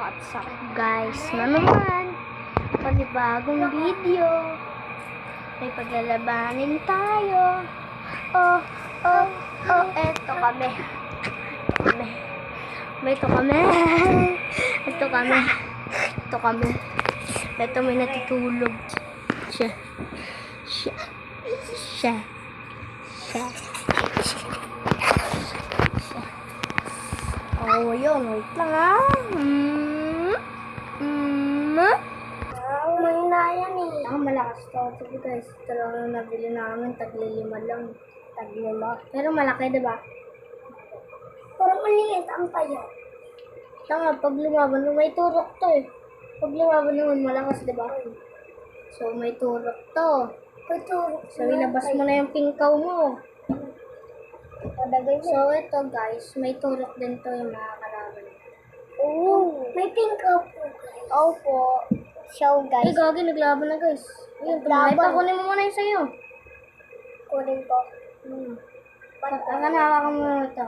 What's up guys? Na naman panibagong video. May paglalabanin tayo. Oh, eto kami. Ito kami. Ito may natutulog. Siya. Oh, yun. Wait lang may nayan eh. Malakas to. Sige guys, ito lang yung nabili namin. Tag-5 lang. Pero malaki, diba? Parang maliit ang payat. Tanga, pag lumaban, may turok to eh. Pag lumaban naman, malakas, diba? So, may turok to. So, ilabas mo na yung pingkaw mo. So, ito guys, may turok din to yung mga kalaban. Oh, may pingkaw po guys. Opo. So guys. Ay, gagi, naglaban na guys. Ayun, tumalay pa. Kunin mo muna yung sa'yo. Kunin ko. Hawakan mo na ito.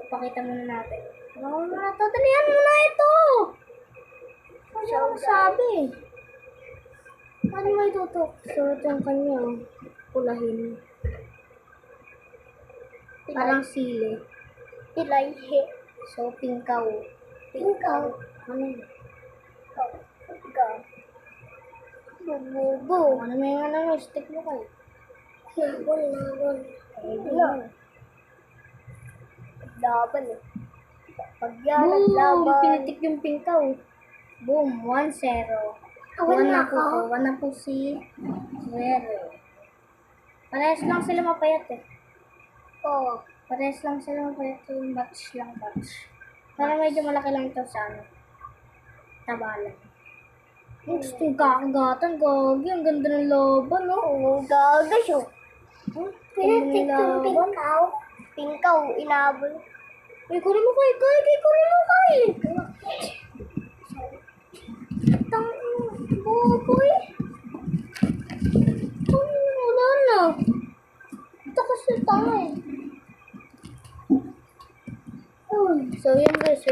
Ipakita muna natin. Hawakan mo na ito. Dalihan mo na ito. Ano ang sabi? Ano may tutok? Suot yung kanya. Pulahin. Parang sili. Pilay. So, pingkaw. Ano yun? Bubo. Ano may nga stick mo kayo? Laban eh. Pag yan, naglaban. Pinitik yung pingkaw. Boom. 1-0. 1 na po si Zero. Parehas lang sila mapayat eh. Oo. Parehas lang sila mapayat. Yung batch. Para medyo malaki lang ito sa ano. Tabalan. Gusto yung kakagatan, gagi. Ang ganda ng laban, no? Oo, gaga siya. Pinitik yung pingkaw. Pingkaw, inabol. Ay, kunin mo kay. Boboy. Wala na. Ito kasi tanga eh. So, yun guys.